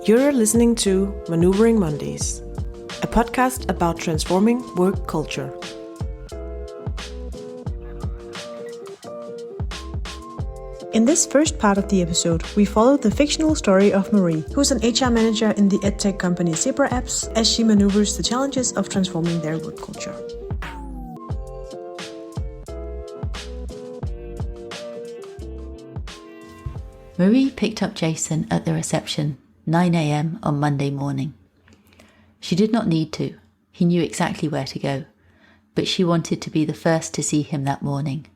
You're listening to Maneuvering Mondays, a podcast about transforming work culture. In this first part of the episode, we follow the fictional story of Marie, who's an HR manager in the edtech company Zebra Apps, as she maneuvers the challenges of transforming their work culture. Marie picked up Jason at the reception, 9 a.m. on Monday morning. She did not need to. He knew exactly where to go, but she wanted to be the first to see him that morning.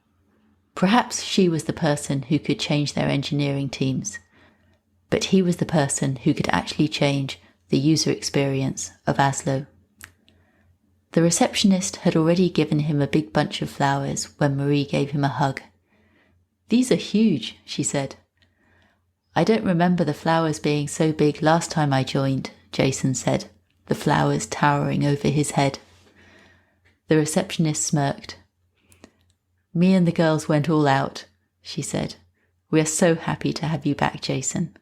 Perhaps she was the person who could change their engineering teams, but he was the person who could actually change the user experience of ASLO. The receptionist had already given him a big bunch of flowers when Marie gave him a hug. "These are huge," she said. "I don't remember the flowers being so big last time I joined," Jason said, the flowers towering over his head. The receptionist smirked. "Me and the girls went all out," she said. "We are so happy to have you back, Jason."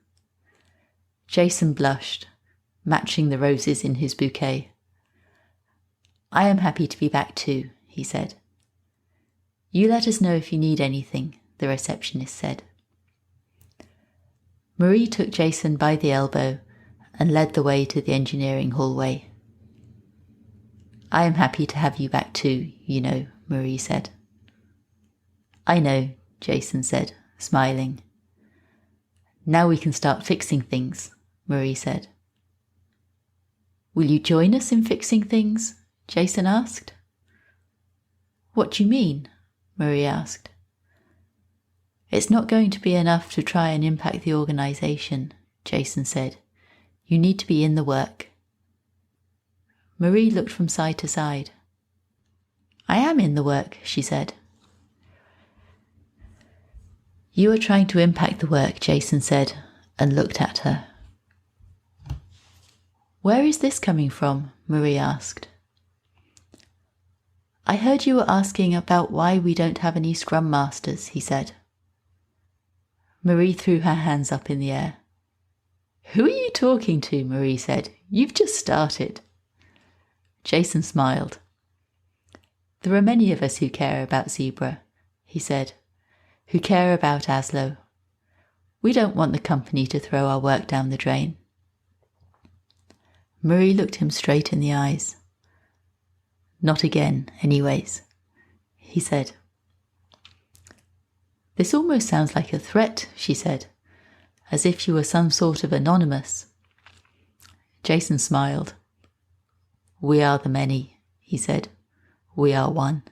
Jason blushed, matching the roses in his bouquet. "I am happy to be back too," he said. "You let us know if you need anything," the receptionist said. Marie took Jason by the elbow and led the way to the engineering hallway. "I am happy to have you back too, you know," Marie said. "I know," Jason said, smiling. "Now we can start fixing things," Marie said. "Will you join us in fixing things?" Jason asked. "What do you mean?" Marie asked. "It's not going to be enough to try and impact the organisation," Jason said. "You need to be in the work." Marie looked from side to side. "I am in the work," she said. "You are trying to impact the work," Jason said, and looked at her. "Where is this coming from?" Marie asked. "I heard you were asking about why we don't have any Scrum Masters," he said. Marie threw her hands up in the air. "Who are you talking to?" Marie said. "You've just started." Jason smiled. "There are many of us who care about Zebra," he said, "who care about ASLO. We don't want the company to throw our work down the drain." Marie looked him straight in the eyes. "Not again, anyways," he said. "This almost sounds like a threat," she said, "as if you were some sort of anonymous." Jason smiled. "We are the many," he said. "We are one."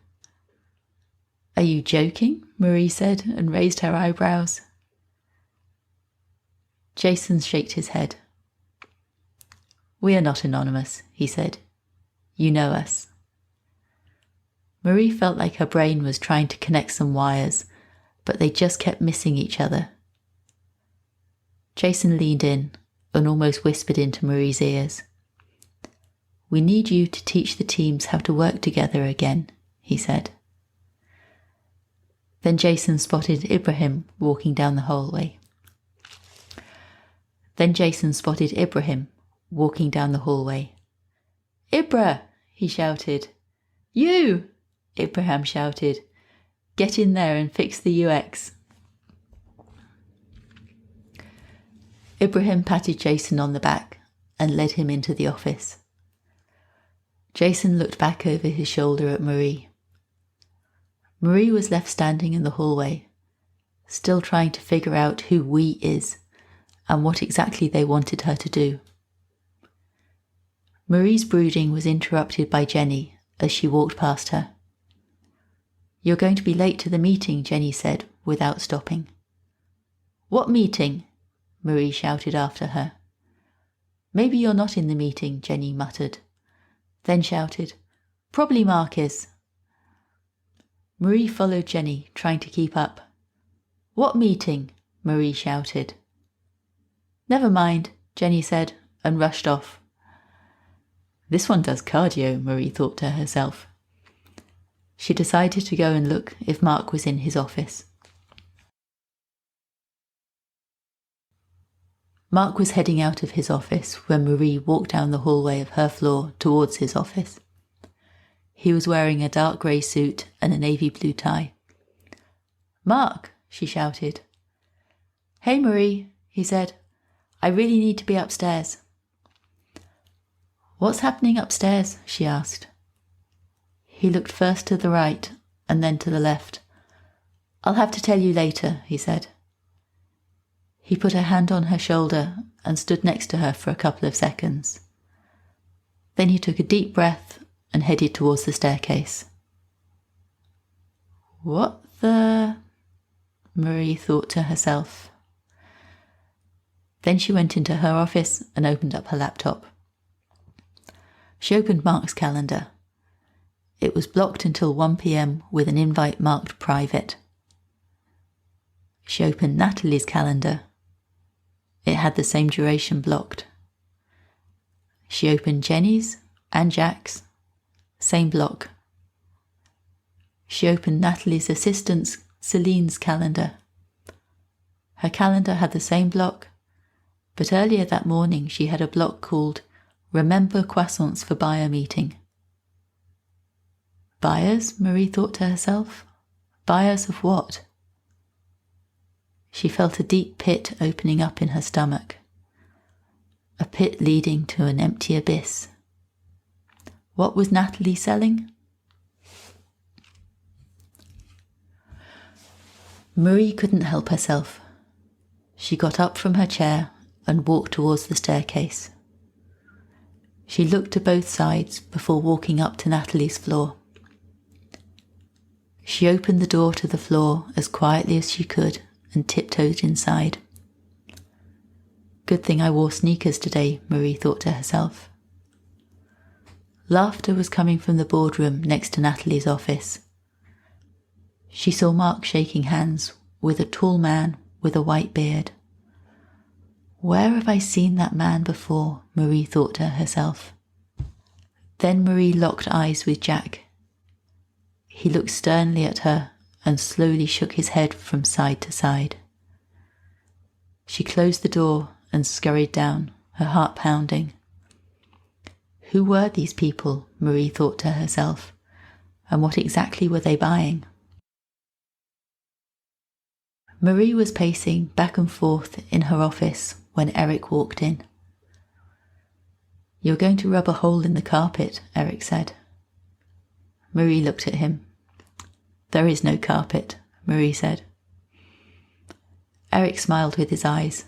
"Are you joking?" Marie said, and raised her eyebrows. Jason shook his head. "We are not anonymous," he said. "You know us." Marie felt like her brain was trying to connect some wires, but they just kept missing each other. Jason leaned in and almost whispered into Marie's ears. "We need you to teach the teams how to work together again," he said. Then Jason spotted Ibrahim walking down the hallway. "Ibra!" he shouted. "You!" Ibrahim shouted. "Get in there and fix the UX." Ibrahim patted Jason on the back and led him into the office. Jason looked back over his shoulder at Marie. Marie was left standing in the hallway, still trying to figure out who "we" is and what exactly they wanted her to do. Marie's brooding was interrupted by Jenny as she walked past her. "You're going to be late to the meeting," Jenny said, without stopping. "What meeting?" Marie shouted after her. "Maybe you're not in the meeting," Jenny muttered, then shouted, "Probably Mark is." Marie followed Jenny, trying to keep up. "What meeting?" Marie shouted. "Never mind," Jenny said, and rushed off. "This one does cardio," Marie thought to herself. She decided to go and look if Mark was in his office. Mark was heading out of his office when Marie walked down the hallway of her floor towards his office. He was wearing a dark grey suit and a navy blue tie. "Mark," she shouted. "Hey, Marie," he said. "I really need to be upstairs." "What's happening upstairs?" she asked. He looked first to the right and then to the left. "I'll have to tell you later," he said. He put a hand on her shoulder and stood next to her for a couple of seconds. Then he took a deep breath and headed towards the staircase. "What the?" Marie thought to herself. Then she went into her office and opened up her laptop. She opened Mark's calendar. It was blocked until 1 p.m. with an invite marked private. She opened Natalie's calendar. It had the same duration blocked. She opened Jenny's and Jack's. Same block. She opened Natalie's assistant Celine's calendar. Her calendar had the same block, but earlier that morning she had a block called Remember Croissants for Buyer Meeting. Buyers, Marie thought to herself. Buyers of what? She felt a deep pit opening up in her stomach. A pit leading to an empty abyss. What was Natalie selling? Marie couldn't help herself. She got up from her chair and walked towards the staircase. She looked to both sides before walking up to Natalie's floor. She opened the door to the floor as quietly as she could and tiptoed inside. Good thing I wore sneakers today, Marie thought to herself. Laughter was coming from the boardroom next to Natalie's office. She saw Mark shaking hands with a tall man with a white beard. Where have I seen that man before? Marie thought to herself. Then Marie locked eyes with Jack. He looked sternly at her and slowly shook his head from side to side. She closed the door and scurried down, her heart pounding. Who were these people, Marie thought to herself, and what exactly were they buying? Marie was pacing back and forth in her office when Erik walked in. "You're going to rub a hole in the carpet," Erik said. Marie looked at him. "There is no carpet," Marie said. Erik smiled with his eyes.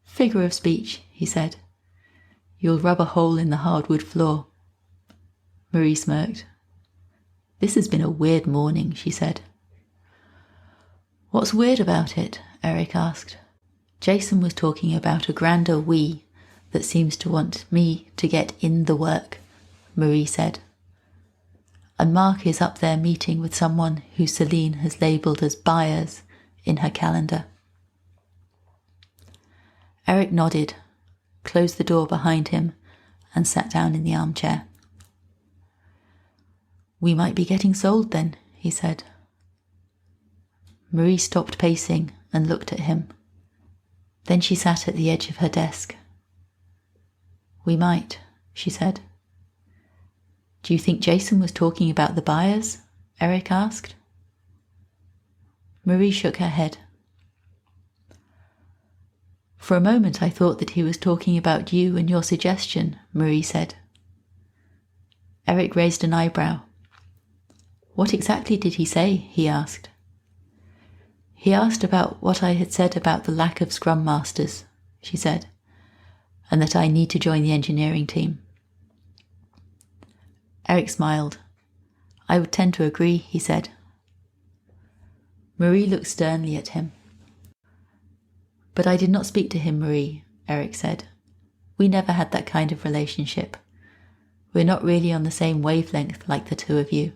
"Figure of speech," he said. "You'll rub a hole in the hardwood floor." Marie smirked. "This has been a weird morning," she said. "What's weird about it?" Erik asked. "Jason was talking about a grander we that seems to want me to get in the work," Marie said. "And Mark is up there meeting with someone who Celine has labelled as buyers in her calendar." Erik nodded, closed the door behind him, and sat down in the armchair. "We might be getting sold then," he said. Marie stopped pacing and looked at him. Then she sat at the edge of her desk. "We might," she said. "Do you think Jason was talking about the buyers?" Erik asked. Marie shook her head. "For a moment I thought that he was talking about you and your suggestion," Marie said. Erik raised an eyebrow. "What exactly did he say?" he asked. "He asked about what I had said about the lack of Scrum Masters," she said, "and that I need to join the engineering team." Erik smiled. "I would tend to agree," he said. Marie looked sternly at him. "But I did not speak to him, Marie," Erik said. "We never had that kind of relationship. We're not really on the same wavelength like the two of you.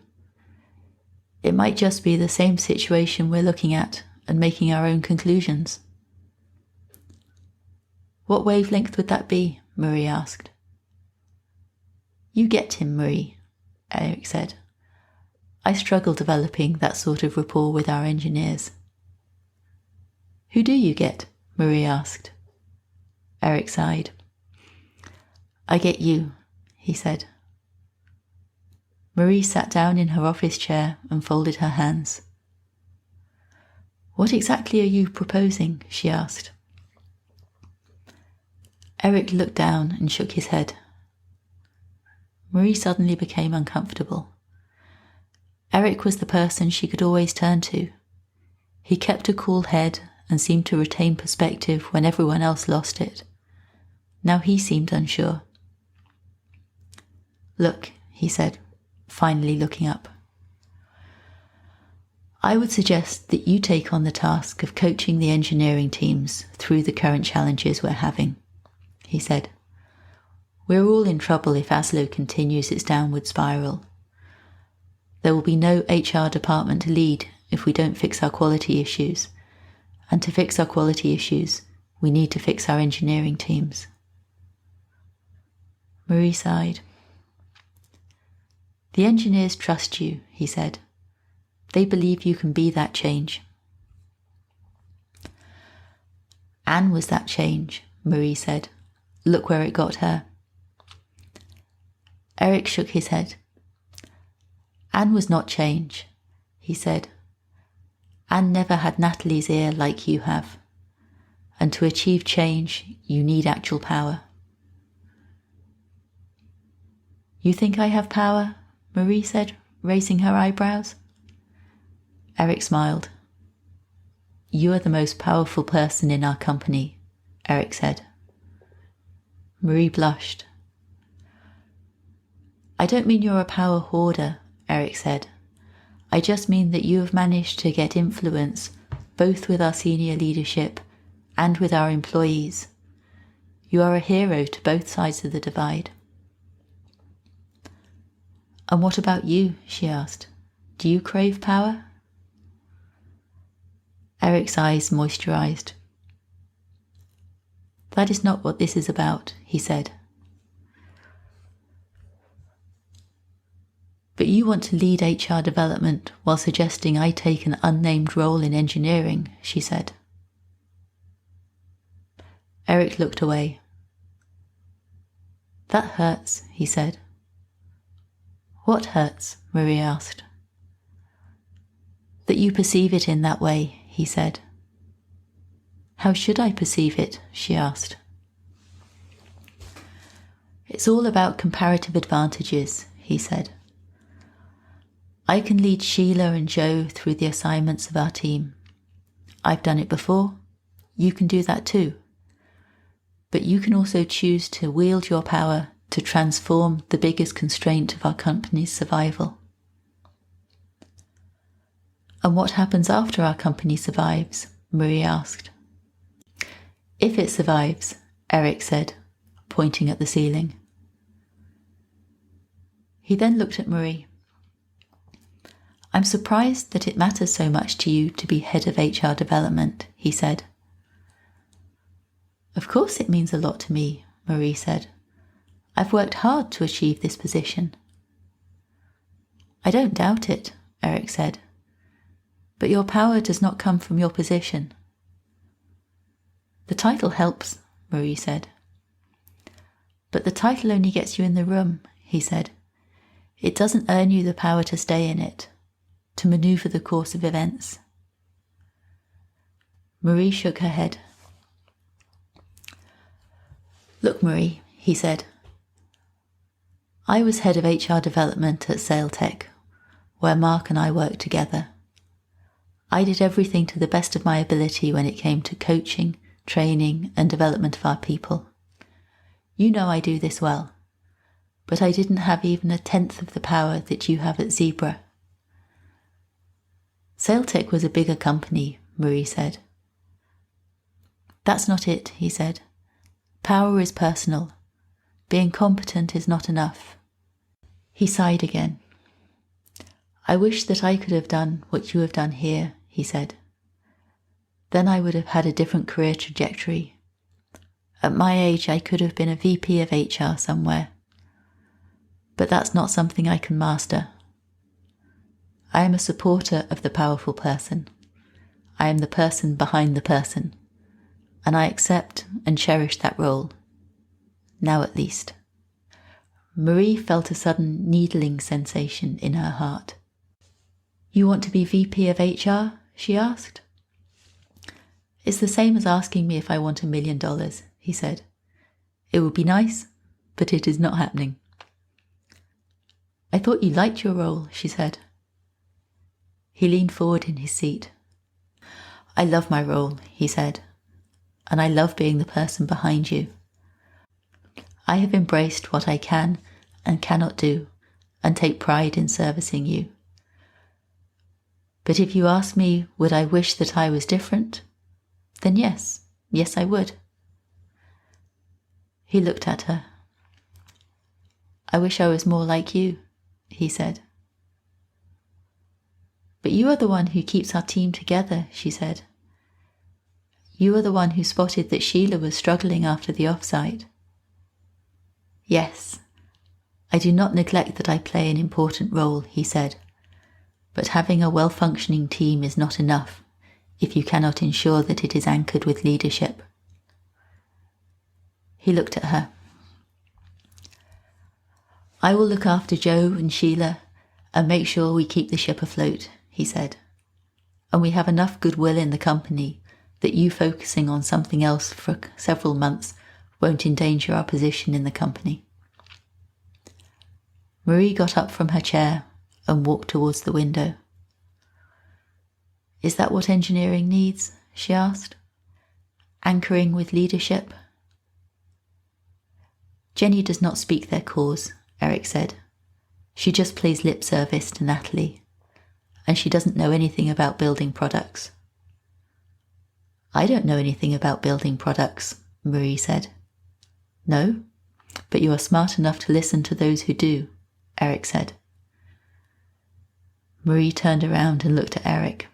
It might just be the same situation we're looking at and making our own conclusions." "What wavelength would that be?" Marie asked. "You get him, Marie," Erik said. "I struggle developing that sort of rapport with our engineers." "Who do you get?" Marie asked. Erik sighed. I get you, he said. Marie sat down in her office chair and folded her hands. What exactly are you proposing? She asked. Erik looked down and shook his head. Marie suddenly became uncomfortable. Erik was the person she could always turn to. He kept a cool head and seemed to retain perspective when everyone else lost it. Now he seemed unsure. Look, he said, finally looking up. I would suggest that you take on the task of coaching the engineering teams through the current challenges we're having, he said. We're all in trouble if ASLO continues its downward spiral. There will be no HR department to lead if we don't fix our quality issues. And to fix our quality issues, we need to fix our engineering teams. Marie sighed. The engineers trust you, he said. They believe you can be that change. Anne was that change, Marie said. Look where it got her. Erik shook his head. Anne was not change, he said. Anne never had Natalie's ear like you have. And to achieve change, you need actual power. You think I have power? Marie said, raising her eyebrows. Erik smiled. You are the most powerful person in our company, Erik said. Marie blushed. I don't mean you're a power hoarder, Erik said. I just mean that you have managed to get influence both with our senior leadership and with our employees. You are a hero to both sides of the divide. And what about you? She asked. Do you crave power? Erik's eyes moisturized. That is not what this is about, he said. But you want to lead HR development while suggesting I take an unnamed role in engineering, she said. Erik looked away. That hurts, he said. What hurts? Marie asked. That you perceive it in that way, he said. How should I perceive it? She asked. It's all about comparative advantages, he said. I can lead Sheila and Joe through the assignments of our team. I've done it before. You can do that too. But you can also choose to wield your power to transform the biggest constraint of our company's survival. And what happens after our company survives? Marie asked. If it survives, Erik said, pointing at the ceiling. He then looked at Marie. I'm surprised that it matters so much to you to be head of HR development, he said. Of course it means a lot to me, Marie said. I've worked hard to achieve this position. I don't doubt it, Erik said. But your power does not come from your position. The title helps, Marie said. But the title only gets you in the room, he said. It doesn't earn you the power to stay in it, to maneuver the course of events. Marie shook her head. Look, Marie, he said. I was head of HR development at SailTech, where Mark and I worked together. I did everything to the best of my ability when it came to coaching, training, and development of our people. You know I do this well, but I didn't have even a tenth of the power that you have at Zebra. SailTech was a bigger company, Marie said. That's not it, he said. Power is personal. Being competent is not enough. He sighed again. I wish that I could have done what you have done here, he said. Then I would have had a different career trajectory. At my age, I could have been a VP of HR somewhere. But that's not something I can master. I am a supporter of the powerful person. I am the person behind the person. and I accept and cherish that role. Now at least. Marie felt a sudden needling sensation in her heart. You want to be VP of HR? She asked. It's the same as asking me if I want $1 million, he said. It would be nice, but it is not happening. I thought you liked your role, she said. He leaned forward in his seat. I love my role, he said, and I love being the person behind you. I have embraced what I can and cannot do and take pride in servicing you. But if you ask me, would I wish that I was different? Then yes, I would. He looked at her. I wish I was more like you, he said. But you are the one who keeps our team together, she said. You are the one who spotted that Sheila was struggling after the offsite. Yes, I do not neglect that I play an important role, he said. But having a well-functioning team is not enough if you cannot ensure that it is anchored with leadership. He looked at her. I will look after Joe and Sheila and make sure we keep the ship afloat, he said. And we have enough goodwill in the company that you focusing on something else for several months won't endanger our position in the company. Marie got up from her chair and walked towards the window. Is that what engineering needs? She asked. Anchoring with leadership? Jenny does not speak their cause, Erik said. She just plays lip service to Natalie, and she doesn't know anything about building products. I don't know anything about building products, Marie said. No, but you are smart enough to listen to those who do, Erik said. Marie turned around and looked at Erik.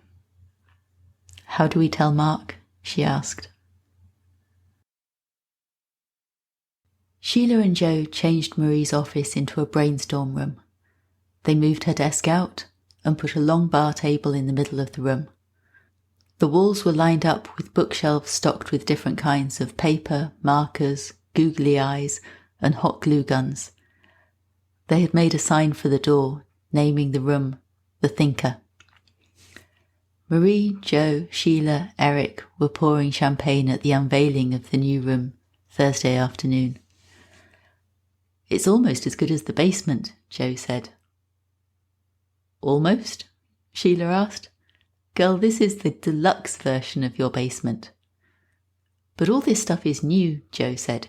How do we tell Mark? She asked. Sheila and Joe changed Marie's office into a brainstorm room. They moved her desk out and put a long bar table in the middle of the room. The walls were lined up with bookshelves stocked with different kinds of paper, markers, googly eyes, and hot glue guns. They had made a sign for the door, naming the room The Thinker. Marie, Joe, Sheila, Erik were pouring champagne at the unveiling of the new room Thursday afternoon. It's almost as good as the basement, Joe said. Almost? Sheila asked. Girl, this is the deluxe version of your basement. But all this stuff is new, Joe said.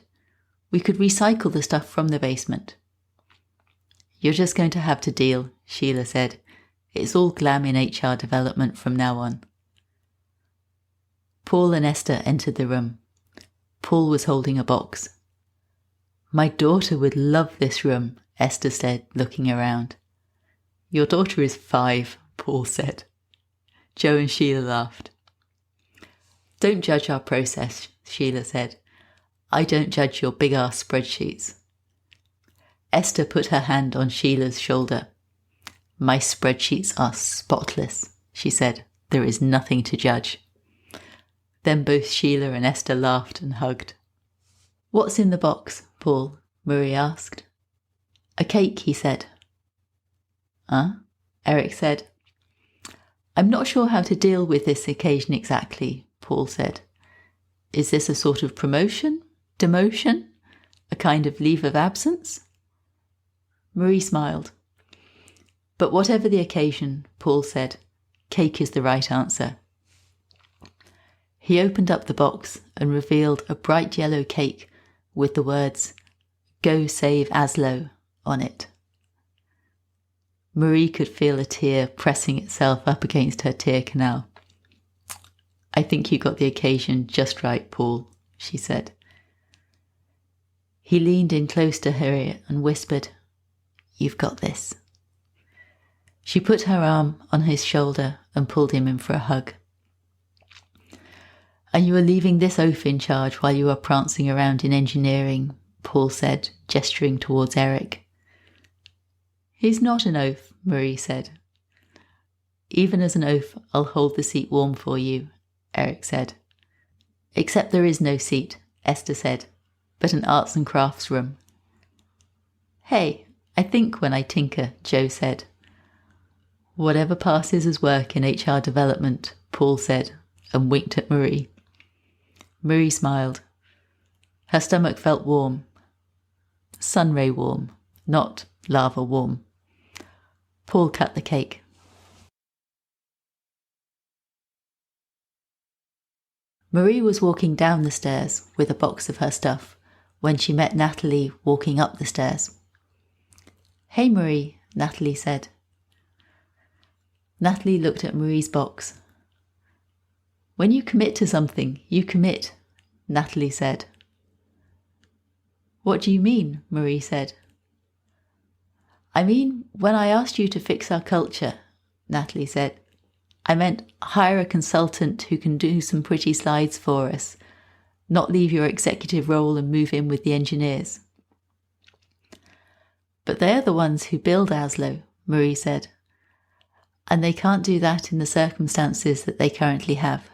We could recycle the stuff from the basement. You're just going to have to deal, Sheila said. It's all glam in HR development from now on. Paul and Esther entered the room. Paul was holding a box. My daughter would love this room, Esther said, looking around. Your daughter is 5, Paul said. Joe and Sheila laughed. Don't judge our process, Sheila said. I don't judge your big-ass spreadsheets. Esther put her hand on Sheila's shoulder. My spreadsheets are spotless, she said. There is nothing to judge. Then both Sheila and Esther laughed and hugged. What's in the box, Paul? Marie asked. A cake, he said. Erik said. I'm not sure how to deal with this occasion exactly, Paul said. Is this a sort of promotion? Demotion? A kind of leave of absence? Marie smiled. But whatever the occasion, Paul said, cake is the right answer. He opened up the box and revealed a bright yellow cake with the words, Go Save ASLO on it. Marie could feel a tear pressing itself up against her tear canal. I think you got the occasion just right, Paul, she said. He leaned in close to her and whispered, You've got this. She put her arm on his shoulder and pulled him in for a hug. And you are leaving this oaf in charge while you are prancing around in engineering, Paul said, gesturing towards Erik. He's not an oaf, Marie said. Even as an oaf, I'll hold the seat warm for you, Erik said. Except there is no seat, Esther said, but an arts and crafts room. Hey, I think when I tinker, Joe said. Whatever passes as work in HR development, Paul said, and winked at Marie. Marie smiled. Her stomach felt warm. Sunray warm, not lava warm. Paul cut the cake. Marie was walking down the stairs with a box of her stuff when she met Natalie walking up the stairs. Hey Marie, Natalie said. Natalie looked at Marie's box. When you commit to something, you commit, Natalie said. What do you mean? Marie said. I mean, when I asked you to fix our culture, Natalie said, I meant hire a consultant who can do some pretty slides for us, not leave your executive role and move in with the engineers. But they're the ones who build ASLO, Marie said, and they can't do that in the circumstances that they currently have.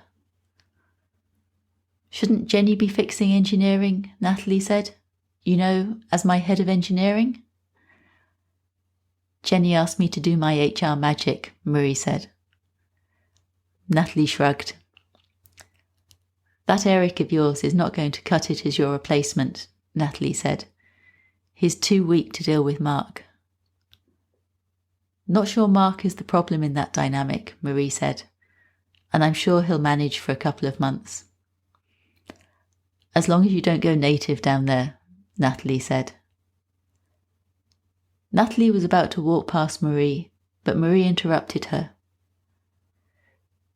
Shouldn't Jenny be fixing engineering? Natalie said. You know, as my head of engineering? Jenny asked me to do my HR magic, Marie said. Natalie shrugged. That Erik of yours is not going to cut it as your replacement, Natalie said. He's too weak to deal with Mark. Not sure Mark is the problem in that dynamic, Marie said, and I'm sure he'll manage for a couple of months. As long as you don't go native down there, Natalie said. Natalie was about to walk past Marie, but Marie interrupted her.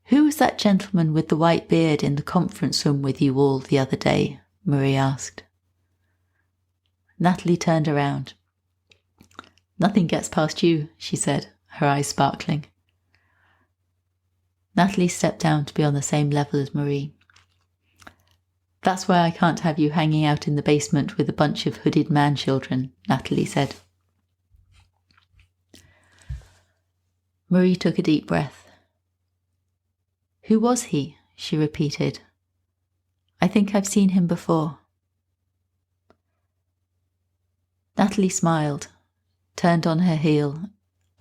Who was that gentleman with the white beard in the conference room with you all the other day? Marie asked. Natalie turned around. Nothing gets past you, she said, her eyes sparkling. Natalie stepped down to be on the same level as Marie. That's why I can't have you hanging out in the basement with a bunch of hooded man-children, Natalie said. Marie took a deep breath. Who was he? She repeated. I think I've seen him before. Natalie smiled, turned on her heel,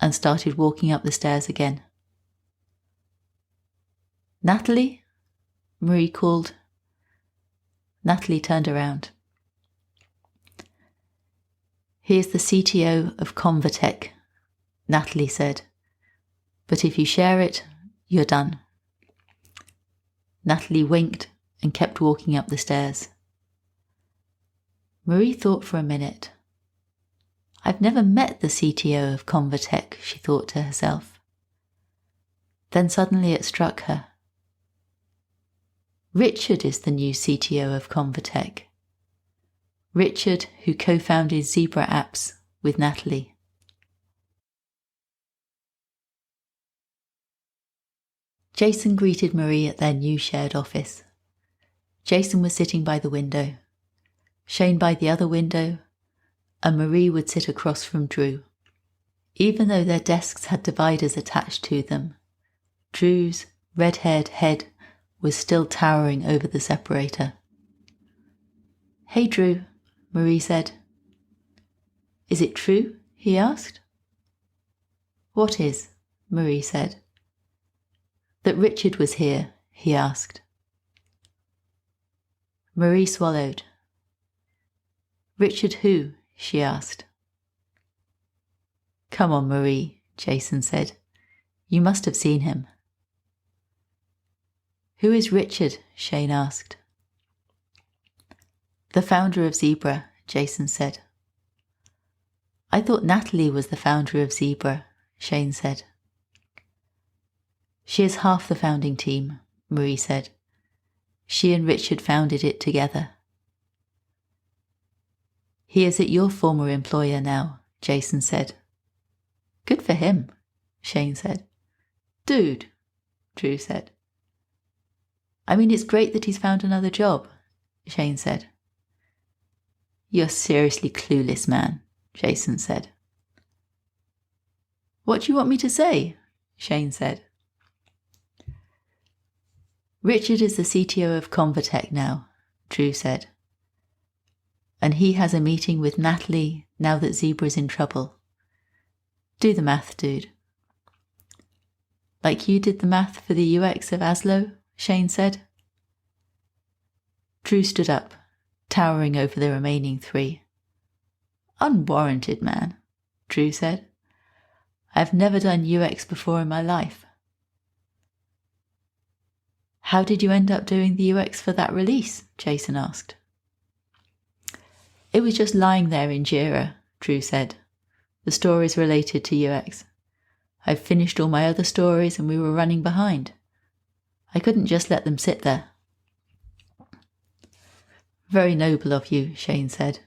and started walking up the stairs again. Natalie? Marie called. Natalie turned around. Here's the CTO of Convatec, Natalie said. But if you share it, you're done. Natalie winked and kept walking up the stairs. Marie thought for a minute. I've never met the CTO of Convatec, she thought to herself. Then suddenly it struck her. Richard is the new CTO of Convatec. Richard, who co-founded Zebra Apps with Natalie. Jason greeted Marie at their new shared office. Jason was sitting by the window, Shane by the other window, and Marie would sit across from Drew. Even though their desks had dividers attached to them, Drew's red-haired head was still towering over the separator. Hey Drew, Marie said. Is it true? He asked. What is? Marie said. That Richard was here, he asked. Marie swallowed. Richard who? She asked. Come on, Marie, Jason said. You must have seen him. Who is Richard? Shane asked. The founder of Zebra, Jason said. I thought Natalie was the founder of Zebra, Shane said. She is half the founding team, Marie said. She and Richard founded it together. He is at your former employer now, Jason said. Good for him, Shane said. Dude, Drew said. I mean, it's great that he's found another job, Shane said. You're seriously clueless, man, Jason said. What do you want me to say? Shane said. Richard is the CTO of Convatec now, Drew said. And he has a meeting with Natalie now that Zebra's in trouble. Do the math, dude. Like you did the math for the UX of ASLO, Shane said. Drew stood up, towering over the remaining three. Unwarranted, man, Drew said. I've never done UX before in my life. How did you end up doing the UX for that release? Jason asked. It was just lying there in Jira, Drew said. The stories related to UX. I've finished all my other stories and we were running behind. I couldn't just let them sit there. Very noble of you, Shane said,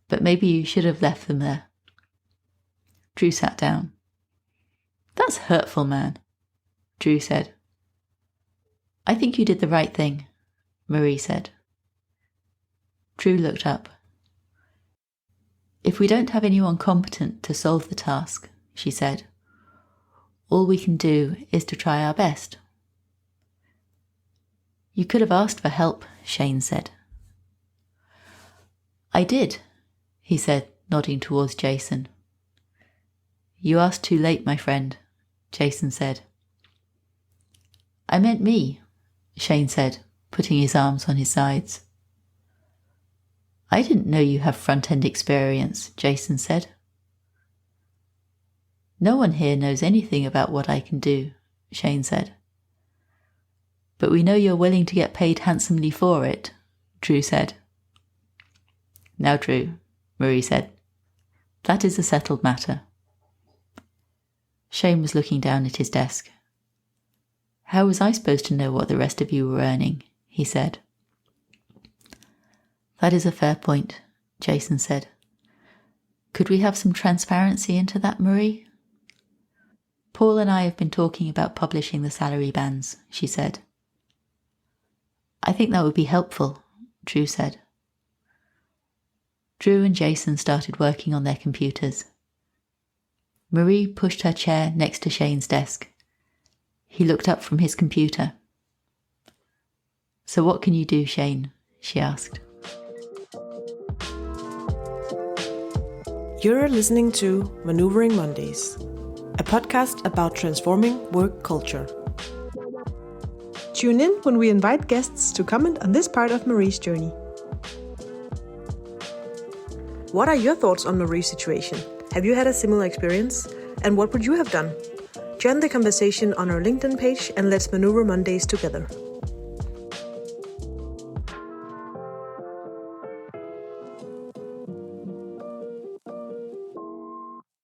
but maybe you should have left them there. Drew sat down. That's hurtful, man, Drew said. I think you did the right thing, Marie said. Drew looked up. If we don't have anyone competent to solve the task, she said, all we can do is to try our best. You could have asked for help, Shane said. I did, he said, nodding towards Jason. You asked too late, my friend, Jason said. I meant me, Shane said, putting his arms on his sides. I didn't know you have front-end experience, Jason said. No one here knows anything about what I can do, Shane said. But we know you're willing to get paid handsomely for it, Drew said. Now, Drew, Marie said, that is a settled matter. Shane was looking down at his desk. How was I supposed to know what the rest of you were earning? He said. That is a fair point, Jason said. Could we have some transparency into that, Marie? Paul and I have been talking about publishing the salary bands, she said. I think that would be helpful, Drew said. Drew and Jason started working on their computers. Marie pushed her chair next to Shane's desk. He looked up from his computer. So what can you do, Shane? She asked. You're listening to Maneuvering Mondays, a podcast about transforming work culture. Tune in when we invite guests to comment on this part of Marie's journey. What are your thoughts on Marie's situation? Have you had a similar experience? And what would you have done? Join the conversation on our LinkedIn page and let's maneuver Mondays together.